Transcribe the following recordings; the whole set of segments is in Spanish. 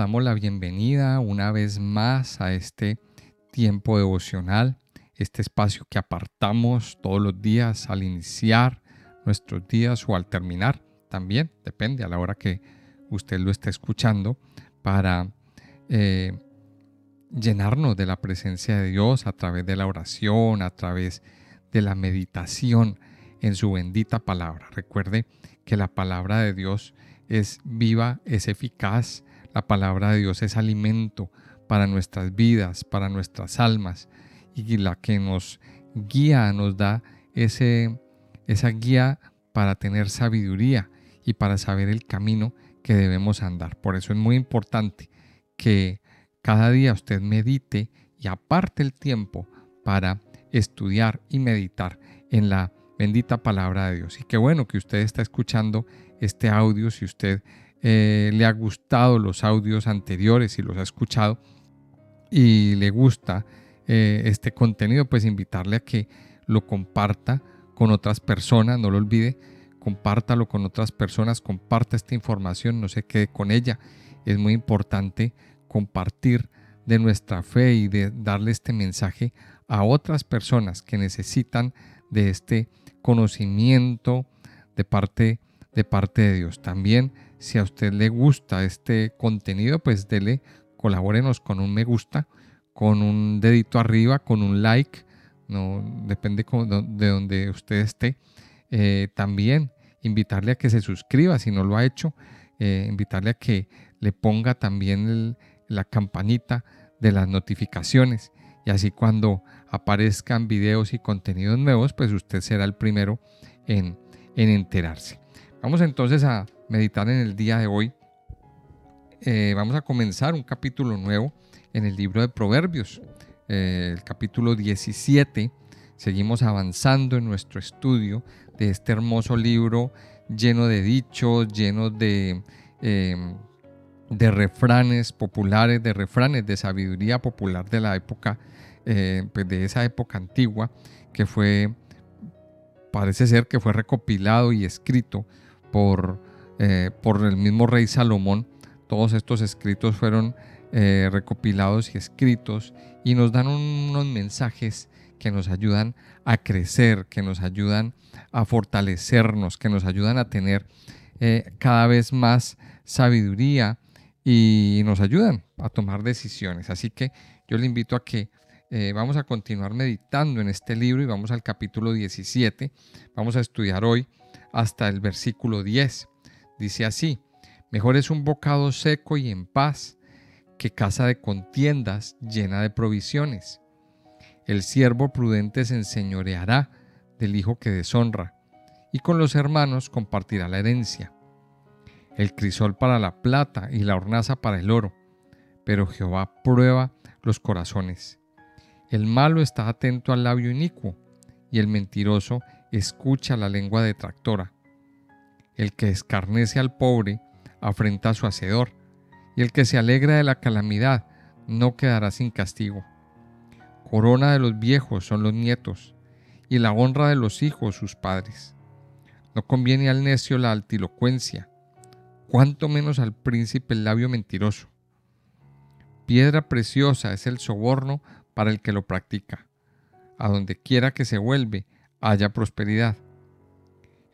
damos la bienvenida una vez más a este tiempo devocional, este espacio que apartamos todos los días al iniciar nuestros días o al terminar, también depende a la hora que usted lo esté escuchando, para llenarnos de la presencia de Dios a través de la oración, a través de la meditación en su bendita palabra. Recuerde que la palabra de Dios es viva, es eficaz. La palabra de Dios es alimento para nuestras vidas, para nuestras almas, y la que nos guía, nos da esa guía para tener sabiduría y para saber el camino que debemos andar. Por eso es muy importante que cada día usted medite y aparte el tiempo para estudiar y meditar en la bendita palabra de Dios. Y qué bueno que usted está escuchando este audio. Si usted le ha gustado los audios anteriores y los ha escuchado y le gusta este contenido, pues invitarle a que lo comparta con otras personas. No lo olvide, compártalo con otras personas, comparta esta información, no se quede con ella. Es muy importante compartir de nuestra fe y de darle este mensaje a otras personas que necesitan de este conocimiento de parte de Dios. También, si a usted le gusta este contenido, pues colabórenos con un me gusta, con un dedito arriba, con un like, no depende de donde usted esté. También invitarle a que se suscriba si no lo ha hecho, invitarle a que le ponga también la campanita de las notificaciones, y así cuando aparezcan videos y contenidos nuevos, pues usted será el primero en enterarse. Vamos entonces a meditar en el día de hoy. Vamos a comenzar un capítulo nuevo en el libro de Proverbios, el capítulo 17. Seguimos avanzando en nuestro estudio de este hermoso libro lleno de dichos, lleno de refranes populares, de refranes de sabiduría popular de la época, pues de esa época antigua, que parece ser que fue recopilado y escrito por el mismo rey Salomón. Todos estos escritos fueron recopilados y escritos y nos dan unos mensajes que nos ayudan a crecer, que nos ayudan a fortalecernos, que nos ayudan a tener cada vez más sabiduría y nos ayudan a tomar decisiones. Así que yo le invito a que vamos a continuar meditando en este libro y vamos al capítulo 17. Vamos a estudiar hoy hasta el versículo 10. Dice así: mejor es un bocado seco y en paz que casa de contiendas llena de provisiones. El siervo prudente se enseñoreará del hijo que deshonra, y con los hermanos compartirá la herencia. El crisol para la plata y la hornaza para el oro, pero Jehová prueba los corazones. El malo está atento al labio inicuo, y el mentiroso escucha la lengua detractora. El que escarnece al pobre afrenta a su hacedor, y el que se alegra de la calamidad no quedará sin castigo. Corona de los viejos son los nietos, y la honra de los hijos sus padres. No conviene al necio la altilocuencia, cuanto menos al príncipe el labio mentiroso. Piedra preciosa es el soborno para el que lo practica. A donde quiera que se vuelve, haya prosperidad.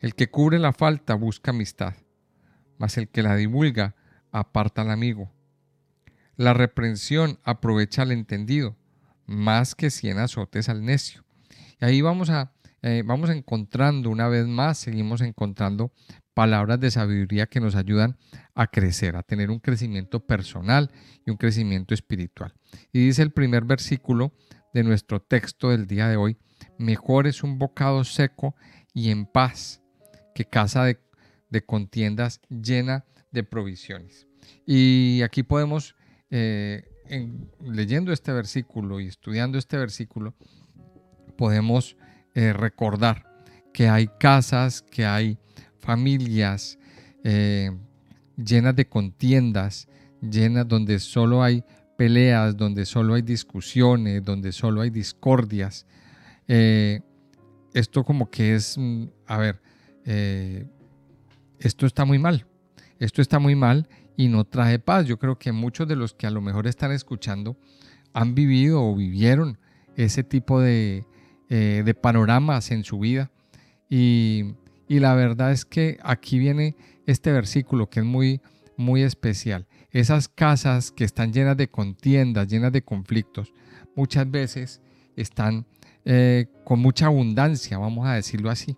El que cubre la falta busca amistad, mas el que la divulga aparta al amigo. La reprensión aprovecha al entendido, más que 100 azotes al necio. Y ahí vamos encontrando una vez más, seguimos encontrando palabras de sabiduría que nos ayudan a crecer, a tener un crecimiento personal y un crecimiento espiritual. Y dice el primer versículo de nuestro texto del día de hoy: mejor es un bocado seco y en paz que casa de contiendas llena de provisiones. Y aquí podemos, leyendo este versículo y estudiando este versículo, podemos recordar que hay casas, que hay familias llenas de contiendas, llenas donde solo hay peleas, donde solo hay discusiones, donde solo hay discordias. Esto como que es, esto está muy mal. Esto está muy mal y no trae paz. Yo creo que muchos de los que a lo mejor están escuchando han vivido o vivieron ese tipo de panoramas en su vida. Y la verdad es que aquí viene este versículo que es muy, muy especial. Esas casas que están llenas de contiendas, llenas de conflictos, muchas veces están con mucha abundancia, vamos a decirlo así,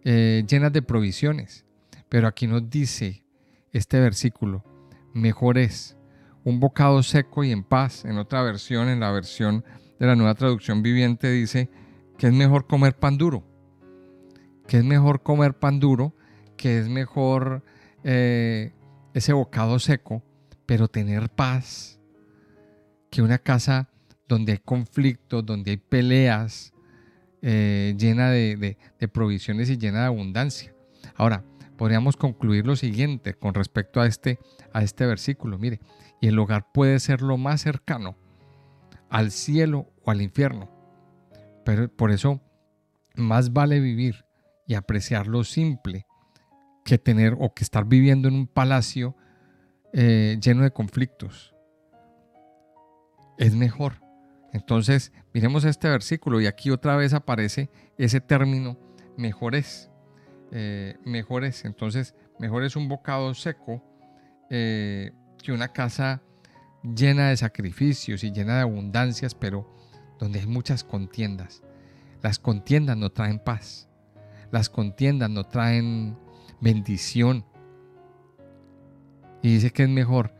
llenas de provisiones. Pero aquí nos dice este versículo, mejor es un bocado seco y en paz. En otra versión, en la versión de la Nueva Traducción Viviente, dice que es mejor comer pan duro, que es mejor comer pan duro, que es mejor ese bocado seco, pero tener paz, que una casa donde hay conflictos, donde hay peleas, llena de provisiones y llena de abundancia. Ahora, podríamos concluir lo siguiente con respecto a este versículo. Mire, y el hogar puede ser lo más cercano al cielo o al infierno. Pero por eso, más vale vivir y apreciar lo simple que tener o que estar viviendo en un palacio lleno de conflictos. Es mejor. Entonces, miremos este versículo y aquí otra vez aparece ese término, mejores. Mejores. Entonces, mejor es un bocado seco que una casa llena de sacrificios y llena de abundancias, pero donde hay muchas contiendas. Las contiendas no traen paz. Las contiendas no traen bendición. Y dice que es mejor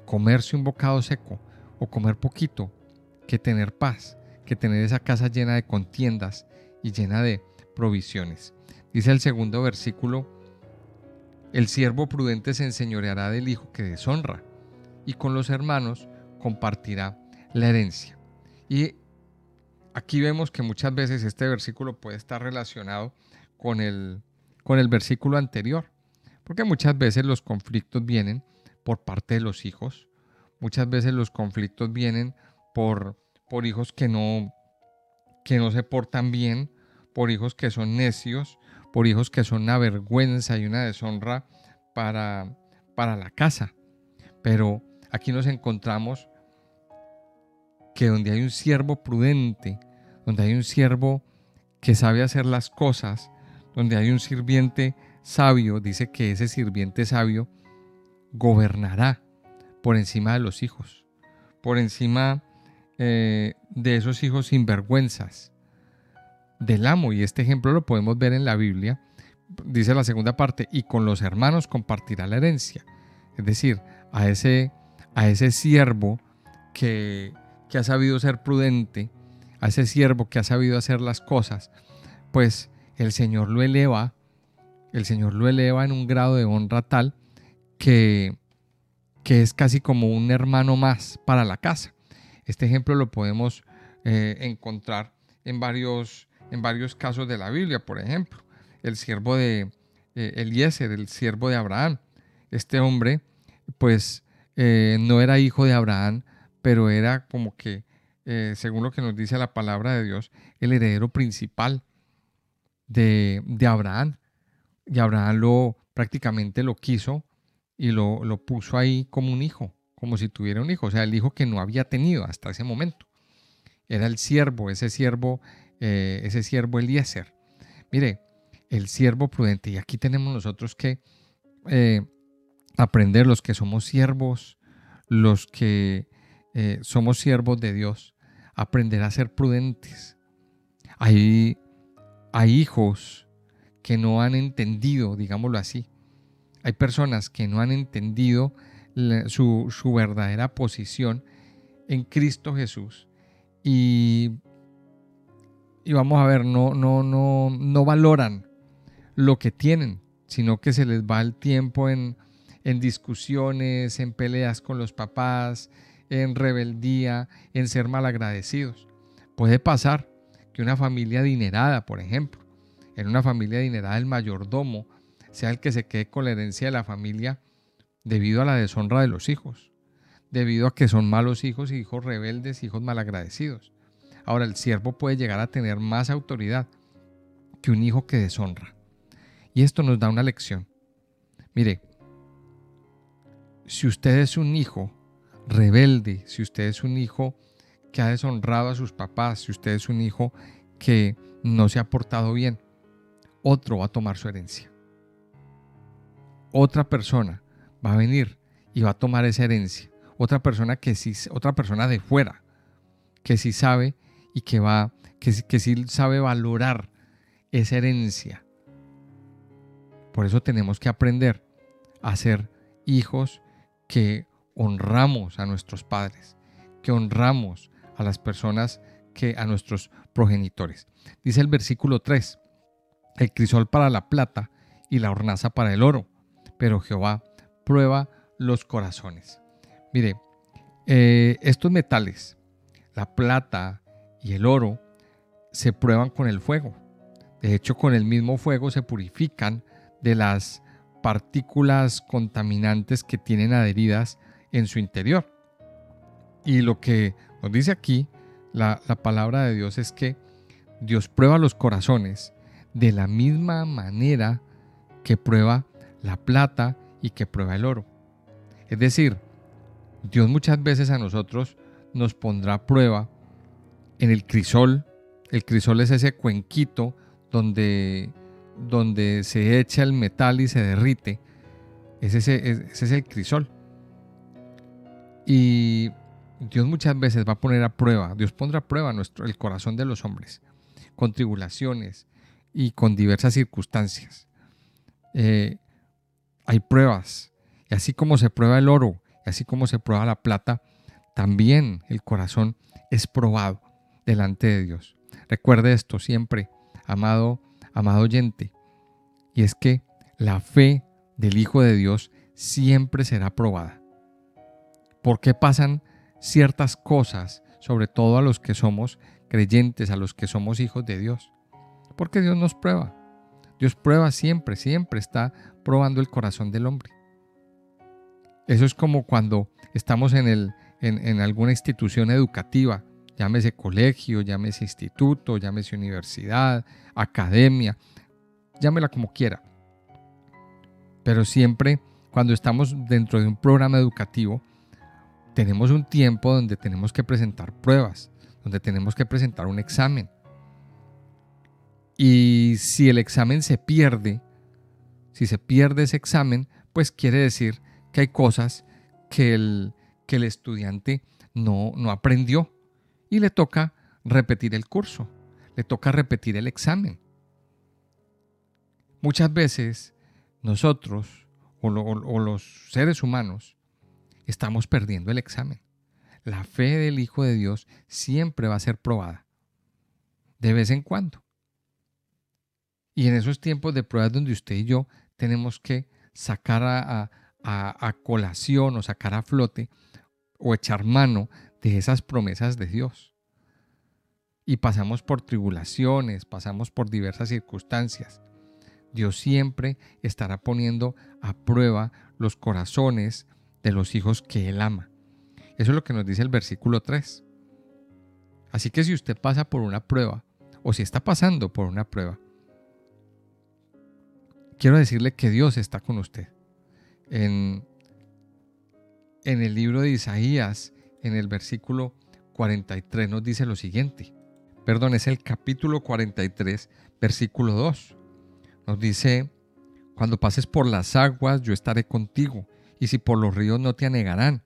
comerse un bocado seco o comer poquito que tener paz, que tener esa casa llena de contiendas y llena de provisiones. Dice el segundo versículo, el siervo prudente se enseñoreará del hijo que deshonra y con los hermanos compartirá la herencia. Y aquí vemos que muchas veces este versículo puede estar relacionado con el versículo anterior, porque muchas veces los conflictos vienen por parte de los hijos, muchas veces los conflictos vienen por hijos que no se portan bien, por hijos que son necios, por hijos que son una vergüenza y una deshonra para la casa. Pero aquí nos encontramos que donde hay un siervo prudente, donde hay un siervo que sabe hacer las cosas, donde hay un sirviente sabio, dice que ese sirviente sabio gobernará por encima de los hijos, por encima de esos hijos sinvergüenzas del amo. Y este ejemplo lo podemos ver en la Biblia. Dice la segunda parte, y con los hermanos compartirá la herencia. Es decir, a ese siervo que ha sabido ser prudente, a ese siervo que ha sabido hacer las cosas, pues el Señor lo eleva en un grado de honra tal que es casi como un hermano más para la casa. Este ejemplo lo podemos encontrar en varios casos de la Biblia. Por ejemplo, el siervo de Eliezer, el siervo de Abraham. Este hombre, pues, no era hijo de Abraham, pero era como que, según lo que nos dice la palabra de Dios, el heredero principal de Abraham. Y Abraham prácticamente lo quiso y lo puso ahí como un hijo, como si tuviera un hijo, o sea, el hijo que no había tenido hasta ese momento. Era el siervo, ese siervo Eliezer. Mire, el siervo prudente. Y aquí tenemos nosotros que aprender, los que somos siervos, los que somos siervos de Dios, aprender a ser prudentes. Hay hijos que no han entendido, digámoslo así. Hay personas que no han entendido su verdadera posición en Cristo Jesús y vamos a ver, no valoran lo que tienen, sino que se les va el tiempo en discusiones, en peleas con los papás, en rebeldía, en ser malagradecidos. Puede pasar que una familia adinerada, por ejemplo, en una familia adinerada el mayordomo sea el que se quede con la herencia de la familia debido a la deshonra de los hijos, debido a que son malos hijos y hijos rebeldes, hijos malagradecidos. Ahora, el siervo puede llegar a tener más autoridad que un hijo que deshonra. Y esto nos da una lección. Mire, si usted es un hijo rebelde, si usted es un hijo que ha deshonrado a sus papás, si usted es un hijo que no se ha portado bien, otro va a tomar su herencia. Otra persona va a venir y va a tomar esa herencia. Otra persona de fuera, que sí sabe y que sí sabe valorar esa herencia. Por eso tenemos que aprender a ser hijos que honramos a nuestros padres, que honramos a las personas, a nuestros progenitores. Dice el versículo 3, el crisol para la plata y la hornaza para el oro, pero Jehová prueba los corazones. Mire, estos metales, la plata y el oro, se prueban con el fuego. De hecho, con el mismo fuego se purifican de las partículas contaminantes que tienen adheridas en su interior. Y lo que nos dice aquí la palabra de Dios es que Dios prueba los corazones de la misma manera que prueba la plata y que prueba el oro. Es decir, Dios muchas veces a nosotros nos pondrá a prueba en el crisol. El crisol es ese cuenquito donde se echa el metal y se derrite. Ese es el crisol. Y Dios muchas veces va a poner a prueba, Dios pondrá a prueba el corazón de los hombres, con tribulaciones y con diversas circunstancias. Hay pruebas, y así como se prueba el oro, y así como se prueba la plata, también el corazón es probado delante de Dios. Recuerde esto siempre, amado oyente, y es que la fe del Hijo de Dios siempre será probada. ¿Por qué pasan ciertas cosas, sobre todo a los que somos creyentes, a los que somos hijos de Dios? Porque Dios nos prueba. Dios prueba siempre, siempre está probando el corazón del hombre. Eso es como cuando estamos en alguna institución educativa, llámese colegio, llámese instituto, llámese universidad, academia, llámela como quiera. Pero siempre cuando estamos dentro de un programa educativo, tenemos un tiempo donde tenemos que presentar pruebas, donde tenemos que presentar un examen. Y si el examen se pierde, si se pierde ese examen, pues quiere decir que hay cosas que el estudiante no aprendió y le toca repetir el curso, le toca repetir el examen. Muchas veces nosotros o los seres humanos estamos perdiendo el examen. La fe del Hijo de Dios siempre va a ser probada, de vez en cuando. Y en esos tiempos de pruebas donde usted y yo tenemos que sacar a colación o sacar a flote o echar mano de esas promesas de Dios. Y pasamos por tribulaciones, pasamos por diversas circunstancias. Dios siempre estará poniendo a prueba los corazones de los hijos que Él ama. Eso es lo que nos dice el versículo 3. Así que si usted pasa por una prueba, o si está pasando por una prueba, quiero decirle que Dios está con usted. En el libro de Isaías, en el versículo 43, nos dice lo siguiente. Perdón, es el capítulo 43, versículo 2. Nos dice: cuando pases por las aguas, yo estaré contigo, y si por los ríos no te anegarán.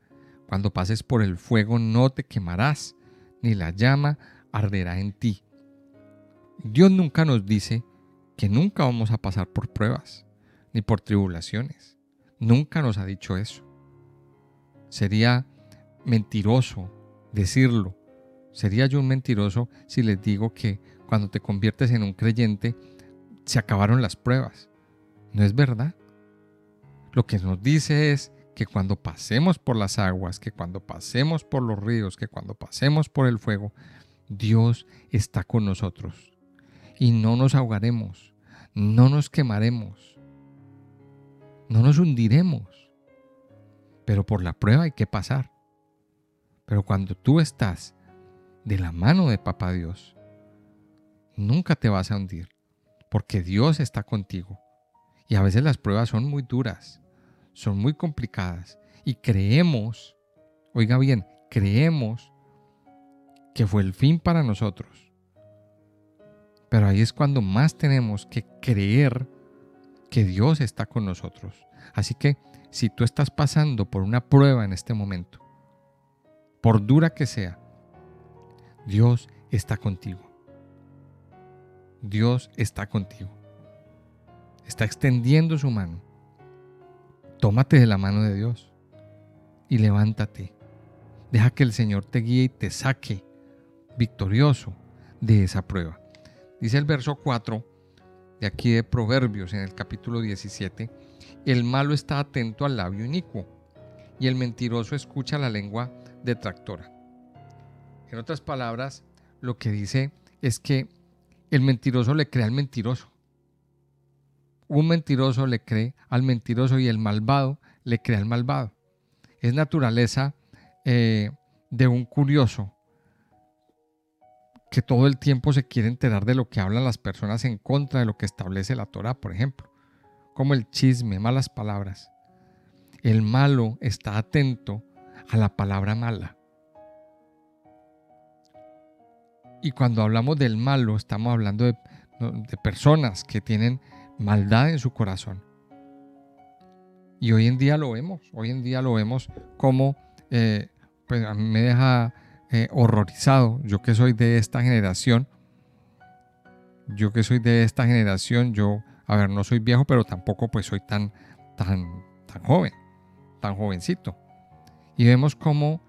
Cuando pases por el fuego no te quemarás, ni la llama arderá en ti. Dios nunca nos dice que nunca vamos a pasar por pruebas, ni por tribulaciones. Nunca nos ha dicho eso. Sería mentiroso decirlo. Sería yo un mentiroso si les digo que cuando te conviertes en un creyente se acabaron las pruebas. No es verdad. Lo que nos dice es que cuando pasemos por las aguas, que cuando pasemos por los ríos, que cuando pasemos por el fuego, Dios está con nosotros. Y no nos ahogaremos, no nos quemaremos, no nos hundiremos. Pero por la prueba hay que pasar. Pero cuando tú estás de la mano de Papá Dios, nunca te vas a hundir, porque Dios está contigo. Y a veces las pruebas son muy duras, son muy complicadas, y creemos, oiga bien, creemos que fue el fin para nosotros. Pero ahí es cuando más tenemos que creer que Dios está con nosotros. Así que si tú estás pasando por una prueba en este momento, por dura que sea, Dios está contigo. Dios está contigo. Está extendiendo su mano. Tómate de la mano de Dios y levántate. Deja que el Señor te guíe y te saque victorioso de esa prueba. Dice el verso 4 de aquí de Proverbios en el capítulo 17, el malo está atento al labio inicuo y el mentiroso escucha la lengua detractora. En otras palabras, lo que dice es que el mentiroso le cree al mentiroso. Un mentiroso le cree al mentiroso y el malvado le cree al malvado. Es naturaleza de un curioso que todo el tiempo se quiere enterar de lo que hablan las personas en contra de lo que establece la Torá, por ejemplo, como el chisme, malas palabras. El malo está atento a la palabra mala. Y cuando hablamos del malo, estamos hablando de personas que tienen maldad en su corazón. Y hoy en día lo vemos como, pues a mí me deja horrorizado. Yo que soy de esta generación, no soy viejo, pero tampoco pues soy tan joven, tan jovencito. Y vemos cómo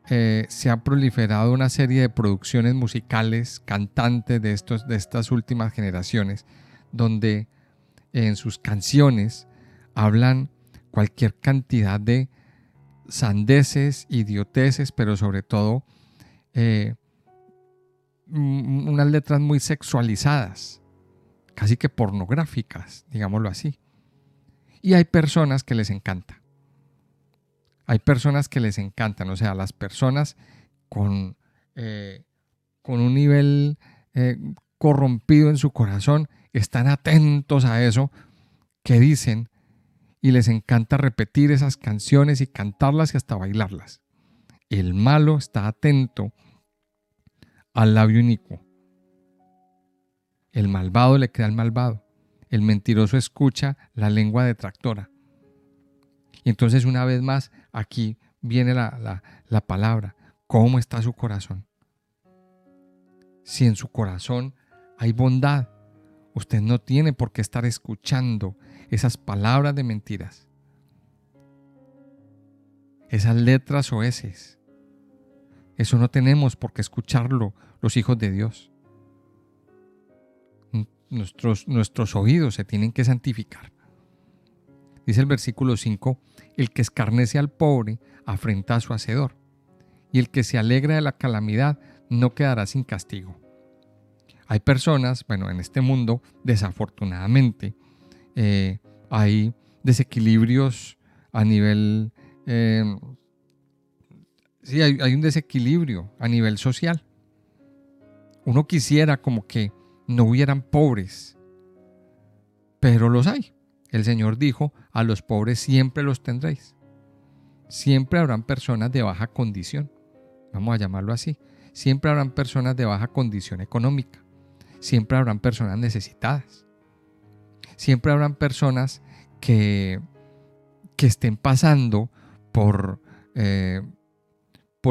se ha proliferado una serie de producciones musicales, cantantes de estas últimas generaciones, donde en sus canciones hablan cualquier cantidad de sandeces, idioteces, pero sobre todo unas letras muy sexualizadas, casi que pornográficas, digámoslo así. Y hay personas que les encanta. O sea, las personas con un nivel corrompido en su corazón están atentos a eso que dicen y les encanta repetir esas canciones y cantarlas y hasta bailarlas. El malo está atento al labio inicuo. El malvado le cree al malvado. El mentiroso escucha la lengua detractora. Y entonces una vez más aquí viene la palabra. ¿Cómo está su corazón? Si en su corazón hay bondad, usted no tiene por qué estar escuchando esas palabras de mentiras, esas letras oeces. Eso no tenemos por qué escucharlo los hijos de Dios. Nuestros oídos se tienen que santificar. Dice el versículo 5, el que escarnece al pobre afrenta a su hacedor, y el que se alegra de la calamidad no quedará sin castigo. Hay personas, en este mundo, desafortunadamente, hay desequilibrios a nivel, hay un desequilibrio a nivel social. Uno quisiera como que no hubieran pobres, pero los hay. El Señor dijo, a los pobres siempre los tendréis. Siempre habrán personas de baja condición, vamos a llamarlo así. Siempre habrán personas de baja condición económica. Siempre habrán personas necesitadas. Siempre habrán personas que estén pasando por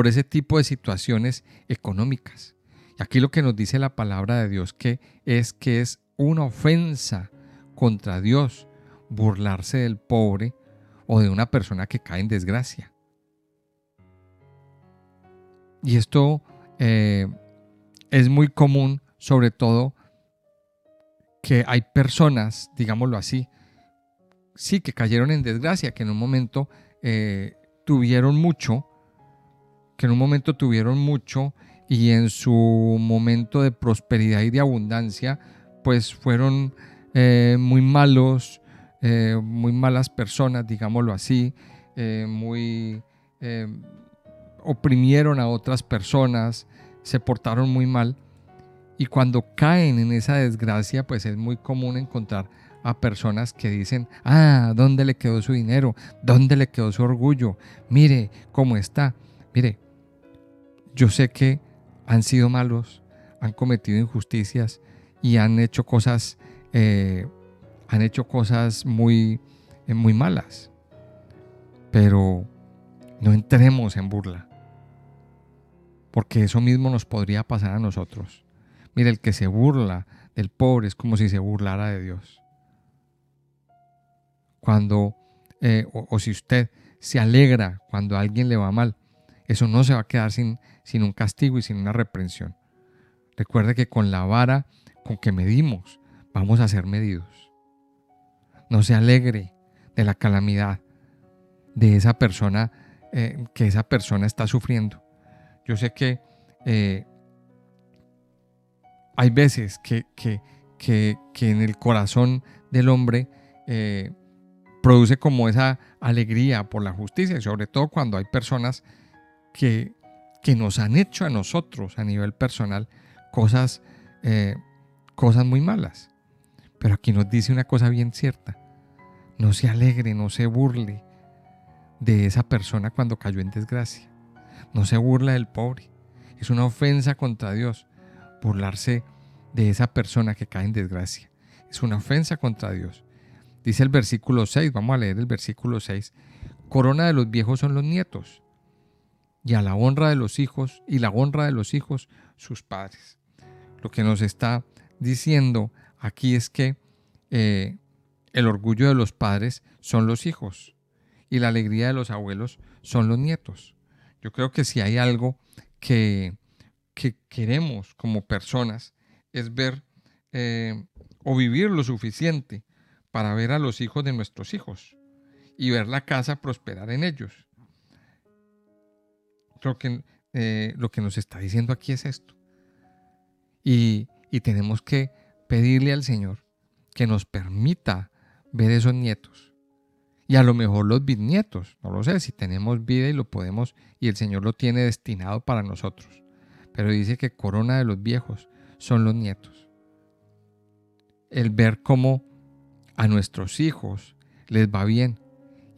ese tipo de situaciones económicas. Y aquí lo que nos dice la palabra de Dios que es una ofensa contra Dios burlarse del pobre o de una persona que cae en desgracia. Y esto es muy común, sobre todo que hay personas, digámoslo así, sí, que cayeron en desgracia, que en un momento tuvieron mucho y en su momento de prosperidad y de abundancia, pues fueron muy malos, muy malas personas, digámoslo así, oprimieron a otras personas, se portaron muy mal. Y cuando caen en esa desgracia, pues es muy común encontrar a personas que dicen, ¿dónde le quedó su dinero? ¿Dónde le quedó su orgullo? Mire cómo está. Mire, yo sé que han sido malos, han cometido injusticias y han hecho cosas, muy, muy malas. Pero no entremos en burla, porque eso mismo nos podría pasar a nosotros. Mire, el que se burla del pobre es como si se burlara de Dios. Cuando, o si usted se alegra cuando a alguien le va mal, eso no se va a quedar sin un castigo y sin una reprensión. Recuerde que con la vara con que medimos, vamos a ser medidos. No se alegre de la calamidad de esa persona, que esa persona está sufriendo. Yo sé que hay veces que en el corazón del hombre produce como esa alegría por la justicia, y sobre todo cuando hay personas que nos han hecho a nosotros a nivel personal cosas muy malas. Pero aquí nos dice una cosa bien cierta: no se alegre, no se burle de esa persona cuando cayó en desgracia. No se burla del pobre. Es una ofensa contra Dios burlarse de esa persona que cae en desgracia. Es una ofensa contra Dios. Dice el versículo 6, vamos a leer el versículo 6. Corona de los viejos son los nietos, y a la honra de los hijos, y la honra de los hijos, sus padres. Lo que nos está diciendo aquí es que el orgullo de los padres son los hijos, y la alegría de los abuelos son los nietos. Yo creo que si hay algo que queremos como personas es ver o vivir lo suficiente para ver a los hijos de nuestros hijos y ver la casa prosperar en ellos. Creo que lo que nos está diciendo aquí es esto. Y tenemos que pedirle al Señor que nos permita ver esos nietos. Y a lo mejor los bisnietos, no lo sé, si tenemos vida y lo podemos, y el Señor lo tiene destinado para nosotros. Pero dice que corona de los viejos son los nietos. El ver cómo a nuestros hijos les va bien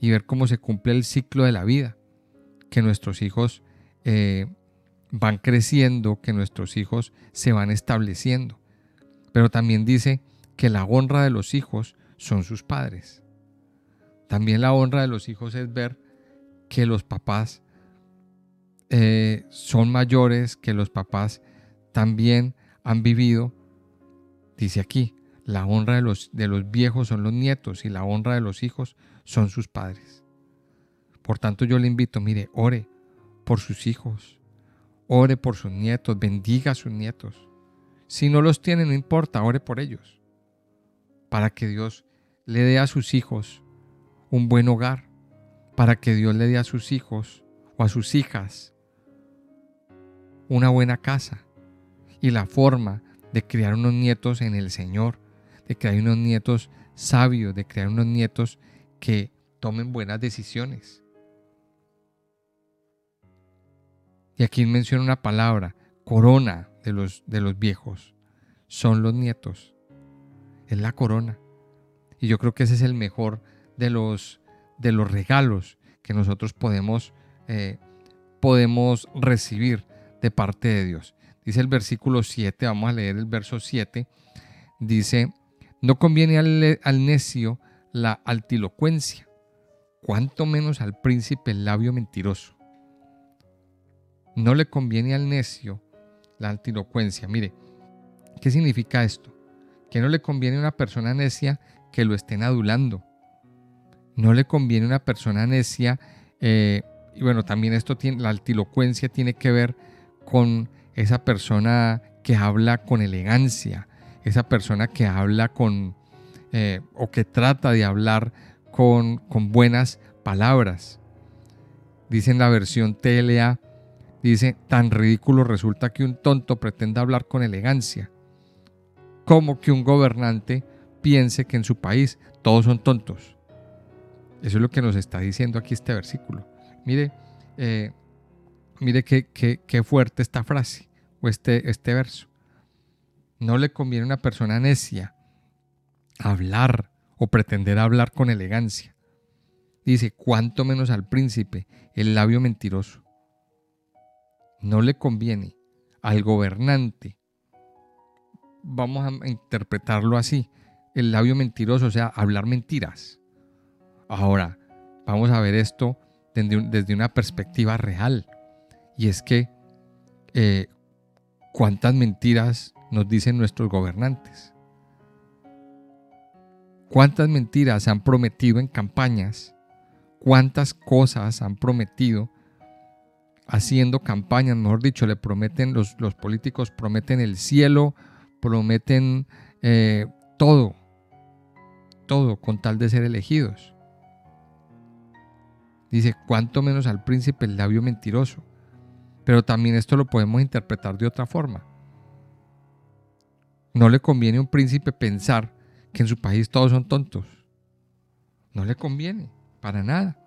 y ver cómo se cumple el ciclo de la vida, que nuestros hijos van creciendo, que nuestros hijos se van estableciendo. Pero también dice que la honra de los hijos son sus padres. También la honra de los hijos es ver que los papás son mayores, que los papás también han vivido. Dice aquí, la honra de los viejos son los nietos y la honra de los hijos son sus padres. Por tanto, yo le invito, mire, ore por sus hijos, ore por sus nietos, bendiga a sus nietos. Si no los tiene, no importa, ore por ellos, para que Dios le dé a sus hijos un buen hogar, para que Dios le dé a sus hijos o a sus hijas una buena casa y la forma de criar unos nietos en el Señor, de crear unos nietos sabios, de crear unos nietos que tomen buenas decisiones. Y aquí menciona una palabra, corona de los viejos. Son los nietos. Es la corona. Y yo creo que ese es el mejor de los regalos que nosotros podemos recibir de parte de Dios. Dice el versículo 7, vamos a leer el verso 7. Dice, no conviene al necio la altilocuencia, cuanto menos al príncipe el labio mentiroso. No le conviene al necio la altilocuencia. Mire, ¿qué significa esto? Que no le conviene a una persona necia que lo estén adulando. No le conviene a una persona necia, y bueno, también la altilocuencia tiene que ver con esa persona que habla con elegancia, esa persona que habla o que trata de hablar con buenas palabras. Dice en la versión TLA, dice, tan ridículo resulta que un tonto pretenda hablar con elegancia, como que un gobernante piense que en su país todos son tontos. Eso es lo que nos está diciendo aquí este versículo. Mire qué fuerte esta frase o este verso. No le conviene a una persona necia hablar o pretender hablar con elegancia. Dice, cuánto menos al príncipe, el labio mentiroso. No le conviene al gobernante, vamos a interpretarlo así, el labio mentiroso, o sea, hablar mentiras. Ahora, vamos a ver esto desde una perspectiva real. Y es que, ¿cuántas mentiras nos dicen nuestros gobernantes? ¿Cuántas mentiras han prometido en campañas? ¿Cuántas cosas han prometido haciendo campañas? Mejor dicho, le prometen, los políticos prometen el cielo, prometen todo con tal de ser elegidos. Dice, cuánto menos al príncipe el labio mentiroso. Pero también esto lo podemos interpretar de otra forma. No le conviene a un príncipe pensar que en su país todos son tontos. No le conviene, para nada.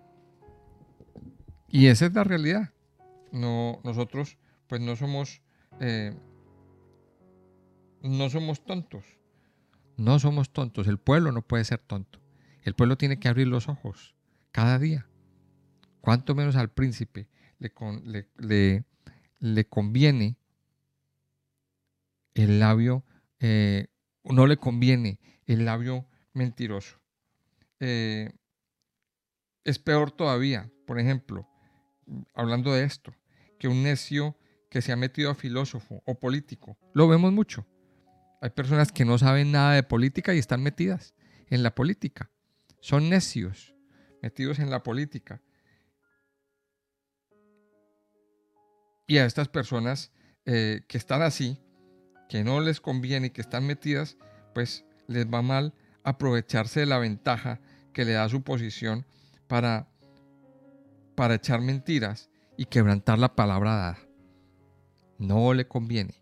Y esa es la realidad. No, nosotros pues no somos tontos. No somos tontos. El pueblo no puede ser tonto. El pueblo tiene que abrir los ojos cada día. Cuánto menos al príncipe le conviene el labio, no le conviene el labio mentiroso. Es peor todavía, por ejemplo, hablando de esto, que un necio que se ha metido a filósofo o político. Lo vemos mucho. Hay personas que no saben nada de política y están metidas en la política. Son necios metidos en la política. Y a estas personas que están así, que no les conviene y que están metidas, pues les va mal aprovecharse de la ventaja que le da su posición para echar mentiras y quebrantar la palabra dada. No le conviene.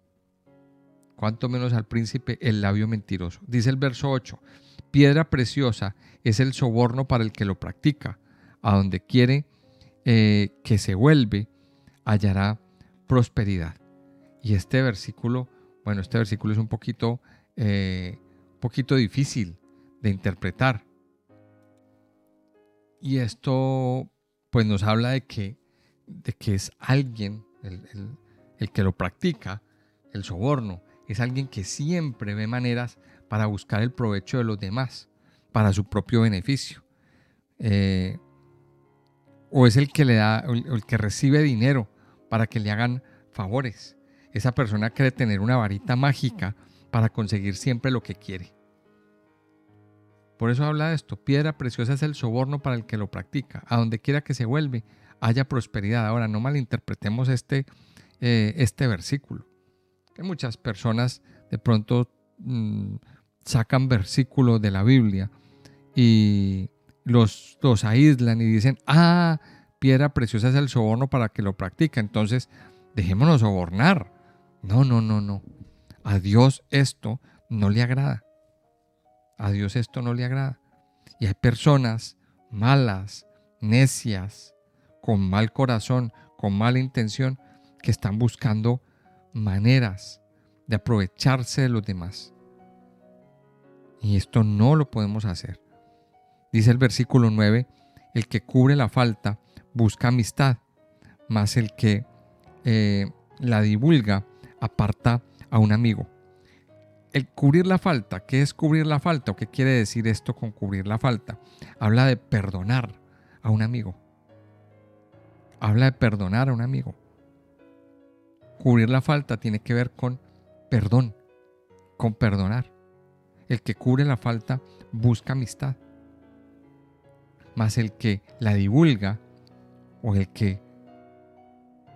Cuanto menos al príncipe el labio mentiroso. Dice el verso 8, piedra preciosa es el soborno para el que lo practica. A donde quiere que se vuelve, hallará prosperidad. Y este versículo es un poquito difícil de interpretar. Y esto pues nos habla de que es alguien, el que lo practica, el soborno, es alguien que siempre ve maneras para buscar el provecho de los demás, para su propio beneficio. O es el que le da, el que recibe dinero para que le hagan favores. Esa persona cree tener una varita mágica para conseguir siempre lo que quiere. Por eso habla de esto. Piedra preciosa es el soborno para el que lo practica. A donde quiera que se vuelve, haya prosperidad. Ahora, no malinterpretemos este versículo. Que muchas personas de pronto sacan versículos de la Biblia y los aíslan y dicen, piedra preciosa es el soborno para que lo practica. Entonces, dejémonos sobornar. No. A Dios esto no le agrada. A Dios esto no le agrada. Y hay personas malas, necias, con mal corazón, con mala intención, que están buscando maneras de aprovecharse de los demás. Y esto no lo podemos hacer. Dice el versículo 9, el que cubre la falta busca amistad, mas el que la divulga aparta a un amigo. El cubrir la falta, ¿qué es cubrir la falta? ¿O qué quiere decir esto con cubrir la falta? Habla de perdonar a un amigo. Habla de perdonar a un amigo. Cubrir la falta tiene que ver con perdón, con perdonar. El que cubre la falta busca amistad. Mas el que la divulga o el que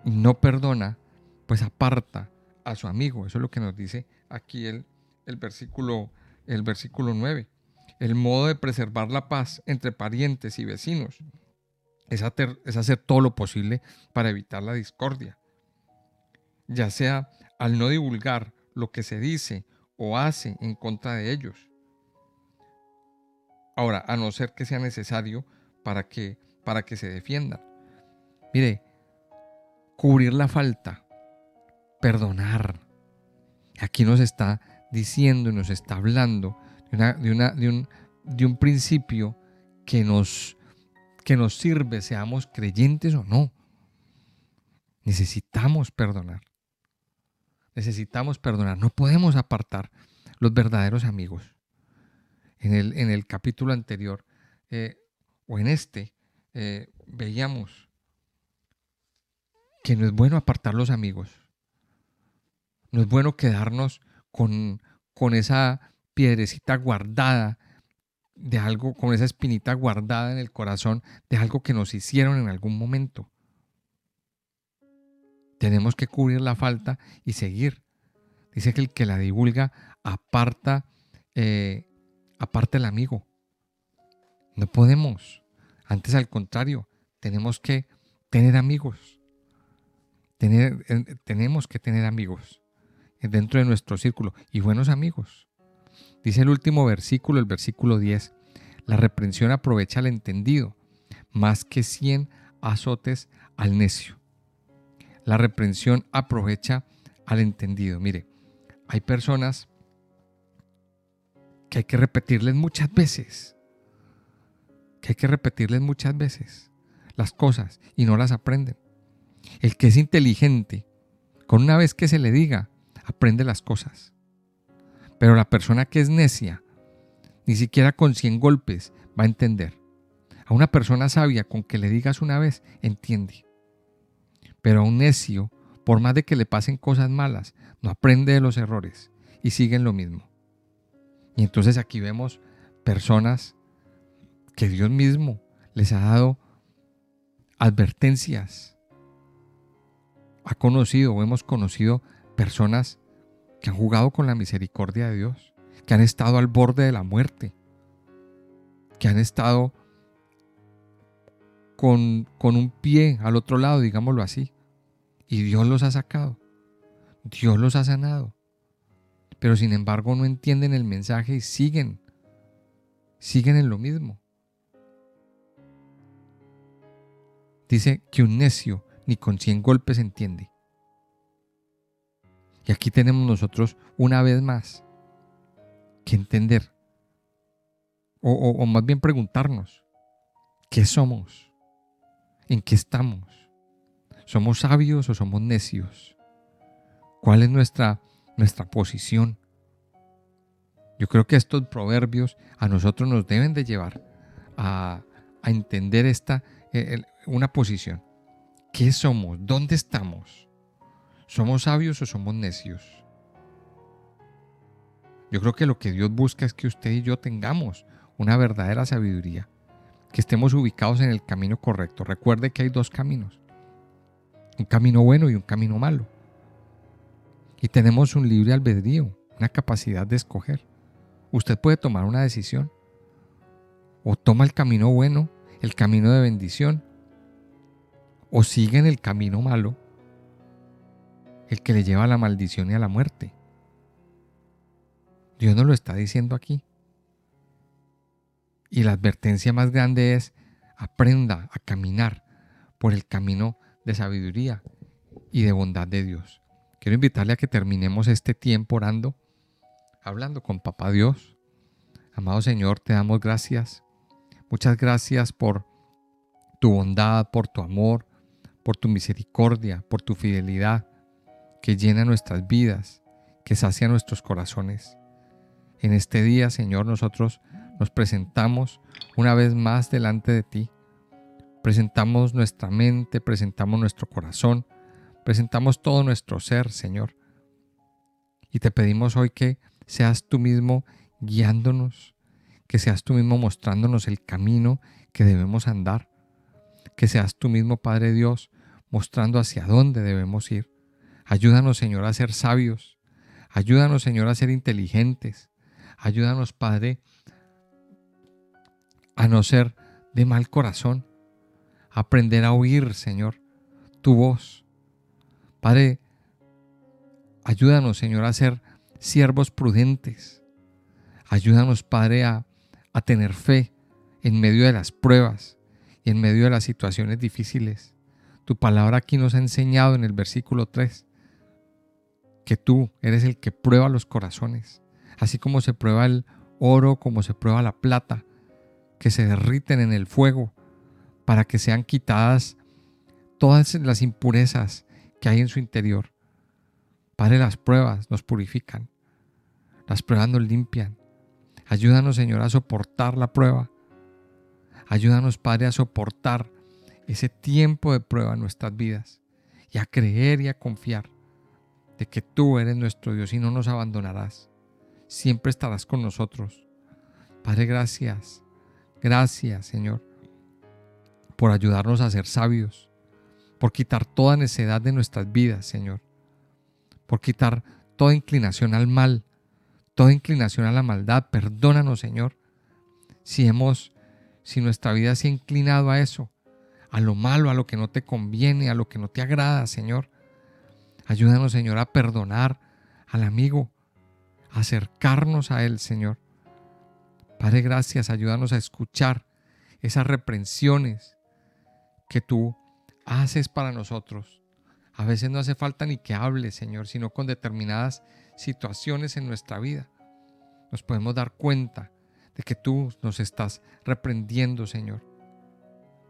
no perdona, pues aparta a su amigo. Eso es lo que nos dice aquí el versículo 9. El modo de preservar la paz entre parientes y vecinos es hacer todo lo posible para evitar la discordia, ya sea al no divulgar lo que se dice o hace en contra de ellos. Ahora, a no ser que sea necesario para que se defiendan. Mire, cubrir la falta, perdonar. Aquí nos está diciendo y nos está hablando de un de un principio que nos sirve, seamos creyentes o no. Necesitamos perdonar. Necesitamos perdonar. No podemos apartar los verdaderos amigos. En el capítulo anterior o en este veíamos que no es bueno apartar los amigos. No es bueno quedarnos con esa piedrecita guardada de algo, con esa espinita guardada en el corazón de algo que nos hicieron en algún momento. Tenemos que cubrir la falta y seguir. Dice que el que la divulga aparta el amigo. No podemos. Antes, al contrario, tenemos que tener amigos. Tenemos que tener amigos dentro de nuestro círculo y buenos amigos. Dice el último versículo, el versículo 10, la reprensión aprovecha al entendido, más que 100 azotes al necio. La reprensión aprovecha al entendido. Mire, hay personas que hay que repetirles muchas veces, las cosas y no las aprenden. El que es inteligente, con una vez que se le diga, aprende las cosas. Pero la persona que es necia, ni siquiera con 100 golpes va a entender. A una persona sabia, con que le digas una vez, entiende. Pero a un necio, por más de que le pasen cosas malas, no aprende de los errores y sigue en lo mismo. Y entonces aquí vemos personas que Dios mismo les ha dado advertencias. Hemos conocido personas que han jugado con la misericordia de Dios, que han estado al borde de la muerte, que han estado con un pie al otro lado, digámoslo así, y Dios los ha sacado, Dios los ha sanado, pero sin embargo no entienden el mensaje y siguen en lo mismo. Dice que un necio ni con 100 golpes entiende. Y aquí tenemos nosotros una vez más que entender, o más bien preguntarnos, ¿qué somos? ¿En qué estamos? ¿Somos sabios o somos necios? ¿Cuál es nuestra posición? Yo creo que estos proverbios a nosotros nos deben de llevar a entender una posición. ¿Qué somos? ¿Dónde estamos? ¿Somos sabios o somos necios? Yo creo que lo que Dios busca es que usted y yo tengamos una verdadera sabiduría, que estemos ubicados en el camino correcto. Recuerde que hay dos caminos, un camino bueno y un camino malo. Y tenemos un libre albedrío, una capacidad de escoger. Usted puede tomar una decisión. O toma el camino bueno, el camino de bendición, o sigue en el camino malo, el que le lleva a la maldición y a la muerte. Dios nos lo está diciendo aquí. Y la advertencia más grande es: aprenda a caminar por el camino de sabiduría y de bondad de Dios. Quiero invitarle a que terminemos este tiempo orando, hablando con Papá Dios. Amado Señor, te damos gracias. Muchas gracias por tu bondad, por tu amor, por tu misericordia, por tu fidelidad que llena nuestras vidas, que sacia nuestros corazones. En este día, Señor, nosotros nos presentamos una vez más delante de ti. Presentamos nuestra mente, presentamos nuestro corazón, presentamos todo nuestro ser, Señor. Y te pedimos hoy que seas tú mismo guiándonos, que seas tú mismo mostrándonos el camino que debemos andar, que seas tú mismo, Padre Dios, mostrando hacia dónde debemos ir. Ayúdanos, Señor, a ser sabios. Ayúdanos, Señor, a ser inteligentes. Ayúdanos, Padre, a no ser de mal corazón. A aprender a oír, Señor, tu voz. Padre, ayúdanos, Señor, a ser siervos prudentes. Ayúdanos, Padre, a tener fe en medio de las pruebas y en medio de las situaciones difíciles. Tu palabra aquí nos ha enseñado en el versículo 3 que tú eres el que prueba los corazones, así como se prueba el oro como se prueba la plata, que se derriten en el fuego para que sean quitadas todas las impurezas que hay en su interior. Padre, las pruebas nos purifican, las pruebas nos limpian. Ayúdanos, Señor, a soportar la prueba. Ayúdanos, Padre, a soportar ese tiempo de prueba en nuestras vidas y a creer y a confiar de que tú eres nuestro Dios y no nos abandonarás. Siempre estarás con nosotros. Padre, gracias. Gracias, Señor, por ayudarnos a ser sabios, por quitar toda necedad de nuestras vidas, Señor, por quitar toda inclinación al mal, toda inclinación a la maldad. Perdónanos, Señor, si nuestra vida se ha inclinado a eso, a lo malo, a lo que no te conviene, a lo que no te agrada, Señor. Ayúdanos, Señor, a perdonar al amigo, a acercarnos a él, Señor. Padre, gracias. Ayúdanos a escuchar esas reprensiones que tú haces para nosotros. A veces no hace falta ni que hables, Señor, sino con determinadas situaciones en nuestra vida nos podemos dar cuenta de que tú nos estás reprendiendo, Señor.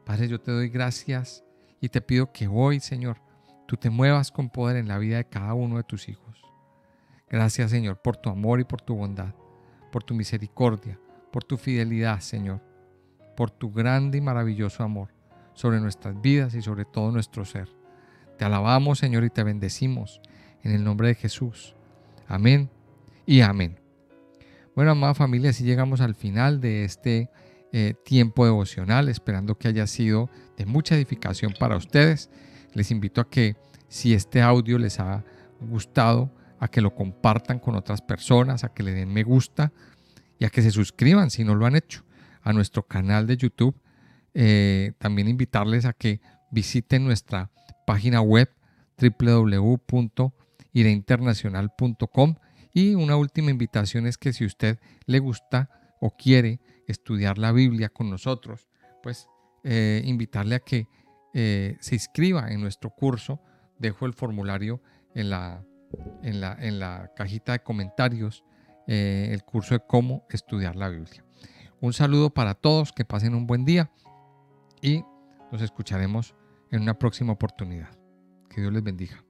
Padre, yo te doy gracias y te pido que hoy, Señor, tú te muevas con poder en la vida de cada uno de tus hijos. Gracias, Señor, por tu amor y por tu bondad, por tu misericordia, por tu fidelidad, Señor, por tu grande y maravilloso amor sobre nuestras vidas y sobre todo nuestro ser. Te alabamos, Señor, y te bendecimos en el nombre de Jesús. Amén y amén. Bueno, amada familia, así llegamos al final de este tiempo devocional, esperando que haya sido de mucha edificación para ustedes. Les invito a que, si este audio les ha gustado, a que lo compartan con otras personas, a que le den me gusta y a que se suscriban si no lo han hecho a nuestro canal de YouTube. También invitarles a que visiten nuestra página web www.ideinternacional.com. Y una última invitación es que si usted le gusta o quiere estudiar la Biblia con nosotros, pues invitarle a que se inscriba en nuestro curso. Dejo el formulario en la cajita de comentarios, el curso de cómo estudiar la Biblia. Un saludo para todos, que pasen un buen día y nos escucharemos en una próxima oportunidad. Que Dios les bendiga.